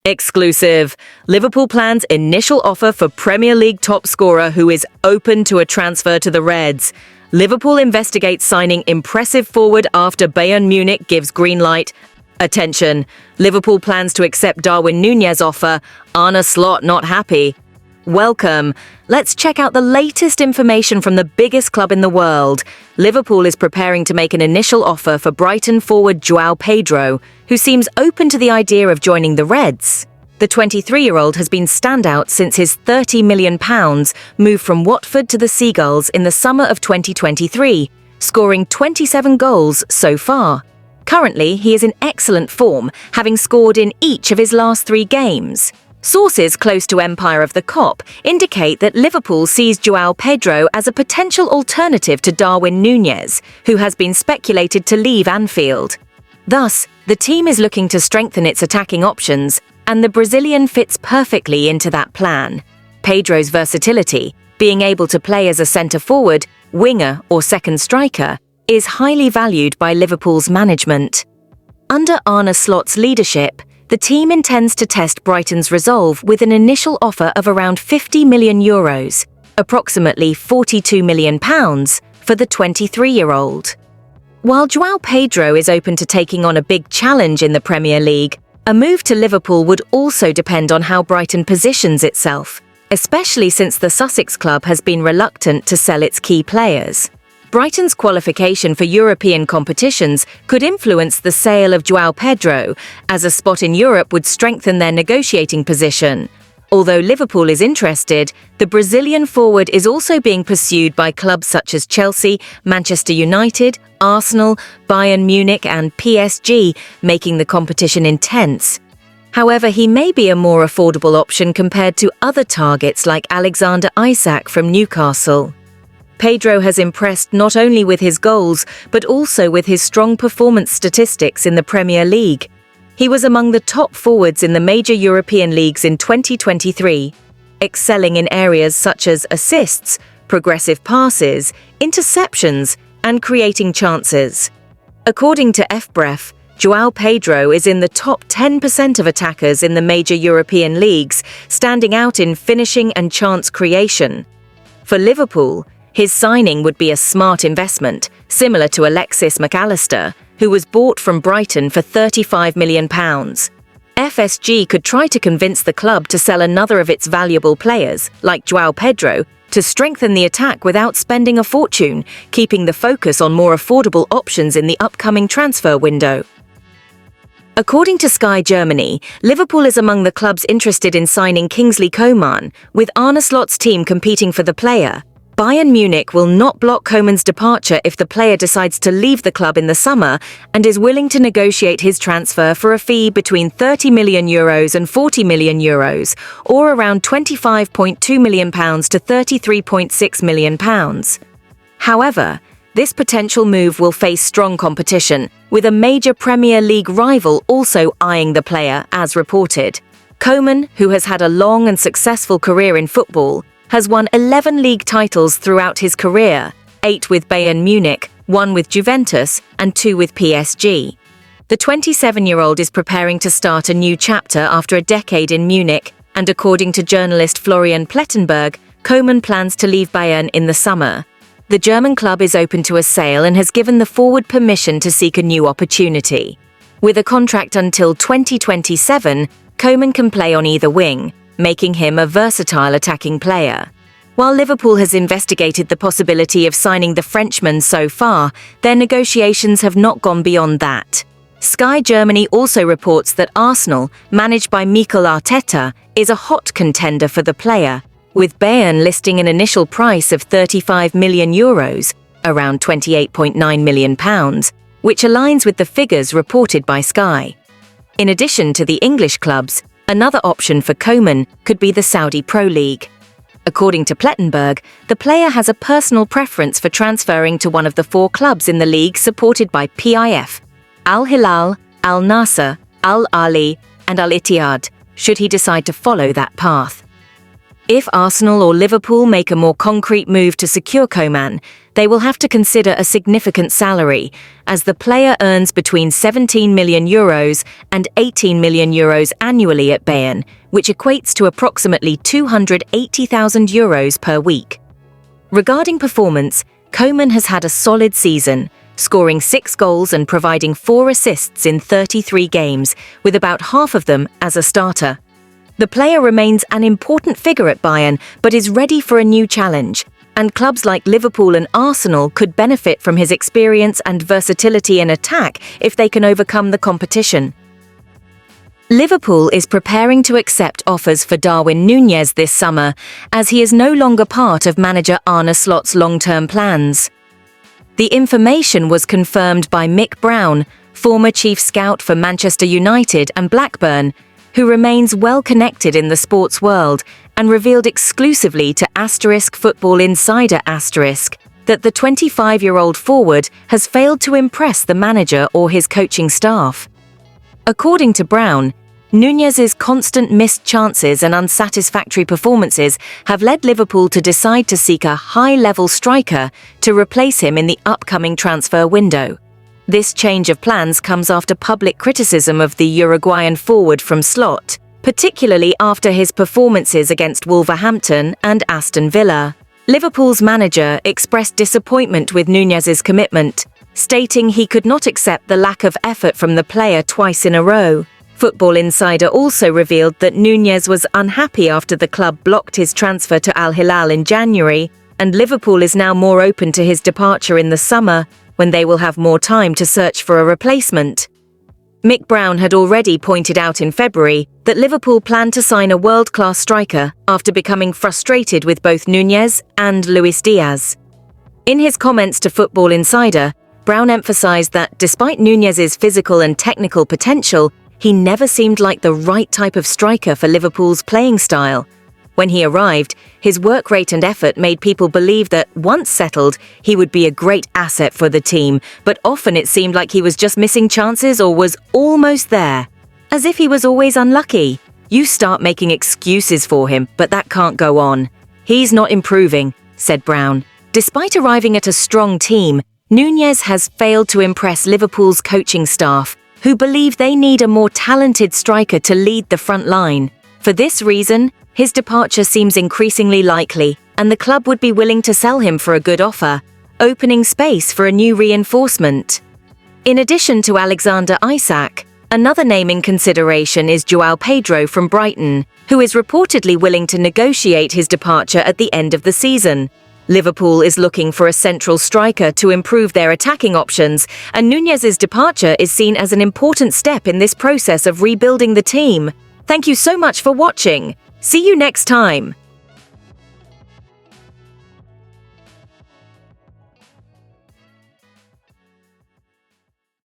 Exclusive. Liverpool plans initial offer for Premier League top scorer who is open to a transfer to the Reds. Liverpool investigates signing impressive forward after Bayern Munich gives green light. Attention. Liverpool plans to accept Darwin Nunez offer. Arne Slot not happy. Welcome. Let's check out the latest information from the biggest club in the world. Liverpool is preparing to make an initial offer for Brighton forward Joao Pedro, who seems open to the idea of joining the Reds. The 23-year-old has been standout since his £30 million move from Watford to the Seagulls in the summer of 2023, scoring 27 goals so far. Currently, he is in excellent form, having scored in each of his last 3 games. Sources close to Empire of the Cop indicate that Liverpool sees Joao Pedro as a potential alternative to Darwin Nunez, who has been speculated to leave Anfield. Thus, the team is looking to strengthen its attacking options, and the Brazilian fits perfectly into that plan. Pedro's versatility, being able to play as a centre-forward, winger or second striker, is highly valued by Liverpool's management. Under Arne Slot's leadership, the team intends to test Brighton's resolve with an initial offer of around €50 million, approximately £42 million, for the 23-year-old. While Joao Pedro is open to taking on a big challenge in the Premier League, a move to Liverpool would also depend on how Brighton positions itself, especially since the Sussex club has been reluctant to sell its key players. Brighton's qualification for European competitions could influence the sale of Joao Pedro, as a spot in Europe would strengthen their negotiating position. Although Liverpool is interested, the Brazilian forward is also being pursued by clubs such as Chelsea, Manchester United, Arsenal, Bayern Munich and PSG, making the competition intense. However, he may be a more affordable option compared to other targets like Alexander Isak from Newcastle. Pedro has impressed not only with his goals, but also with his strong performance statistics in the Premier League. He was among the top forwards in the major European leagues in 2023, excelling in areas such as assists, progressive passes, interceptions, and creating chances. According to FBref, Joao Pedro is in the top 10% of attackers in the major European leagues, standing out in finishing and chance creation. For Liverpool, his signing would be a smart investment, similar to Alexis Mac Allister, who was bought from Brighton for £35 million. FSG could try to convince the club to sell another of its valuable players, like Joao Pedro, to strengthen the attack without spending a fortune, keeping the focus on more affordable options in the upcoming transfer window. According to Sky Germany, Liverpool is among the clubs interested in signing Kingsley Coman, with Arne Slot's team competing for the player. Bayern Munich will not block Coman's departure if the player decides to leave the club in the summer and is willing to negotiate his transfer for a fee between €30 million and €40 million, or around £25.2 million to £33.6 million. However, this potential move will face strong competition, with a major Premier League rival also eyeing the player, as reported. Coman, who has had a long and successful career in football, has won 11 league titles throughout his career, 8 with Bayern Munich, 1 with Juventus, and 2 with PSG. The 27-year-old is preparing to start a new chapter after a decade in Munich, and according to journalist Florian Plettenberg, Coman plans to leave Bayern in the summer. The German club is open to a sale and has given the forward permission to seek a new opportunity. With a contract until 2027, Coman can play on either wing, making him a versatile attacking player. While Liverpool has investigated the possibility of signing the Frenchman so far, their negotiations have not gone beyond that. Sky Germany also reports that Arsenal, managed by Mikel Arteta, is a hot contender for the player, with Bayern listing an initial price of €35 million, around £28.9 million, which aligns with the figures reported by Sky. In addition to the English clubs, another option for Coman could be the Saudi Pro League. According to Plettenberg, the player has a personal preference for transferring to one of the 4 clubs in the league supported by PIF: Al Hilal, Al Nasser, Al Ahly, and Al Ittihad, should he decide to follow that path. If Arsenal or Liverpool make a more concrete move to secure Coman, they will have to consider a significant salary, as the player earns between €17 million and €18 million annually at Bayern, which equates to approximately €280,000 per week. Regarding performance, Coman has had a solid season, scoring 6 goals and providing 4 assists in 33 games, with about half of them as a starter. The player remains an important figure at Bayern, but is ready for a new challenge, and clubs like Liverpool and Arsenal could benefit from his experience and versatility in attack if they can overcome the competition. Liverpool is preparing to accept offers for Darwin Nunez this summer, as he is no longer part of manager Arne Slot's long-term plans. The information was confirmed by Mick Brown, former chief scout for Manchester United and Blackburn, who remains well connected in the sports world and revealed exclusively to Football Insider that the 25-year-old forward has failed to impress the manager or his coaching staff. According to Brown, Nunez's constant missed chances and unsatisfactory performances have led Liverpool to decide to seek a high-level striker to replace him in the upcoming transfer window. This change of plans comes after public criticism of the Uruguayan forward from Slot, particularly after his performances against Wolverhampton and Aston Villa. Liverpool's manager expressed disappointment with Nunez's commitment, stating he could not accept the lack of effort from the player twice in a row. Football Insider also revealed that Nunez was unhappy after the club blocked his transfer to Al Hilal in January, and Liverpool is now more open to his departure in the summer, when they will have more time to search for a replacement. Mick Brown had already pointed out in February that Liverpool planned to sign a world-class striker after becoming frustrated with both Nunez and Luis Diaz. In his comments to Football Insider, Brown emphasized that despite Nunez's physical and technical potential, he never seemed like the right type of striker for Liverpool's playing style. When he arrived, his work rate and effort made people believe that, once settled, he would be a great asset for the team, but often it seemed like he was just missing chances or was almost there. As if he was always unlucky. You start making excuses for him, but that can't go on. He's not improving, said Brown. Despite arriving at a strong team, Nunez has failed to impress Liverpool's coaching staff, who believe they need a more talented striker to lead the front line. For this reason, his departure seems increasingly likely, and the club would be willing to sell him for a good offer, opening space for a new reinforcement. In addition to Alexander Isak, another name in consideration is Joao Pedro from Brighton, who is reportedly willing to negotiate his departure at the end of the season. Liverpool is looking for a central striker to improve their attacking options, and Nunez's departure is seen as an important step in this process of rebuilding the team. Thank you so much for watching. See you next time.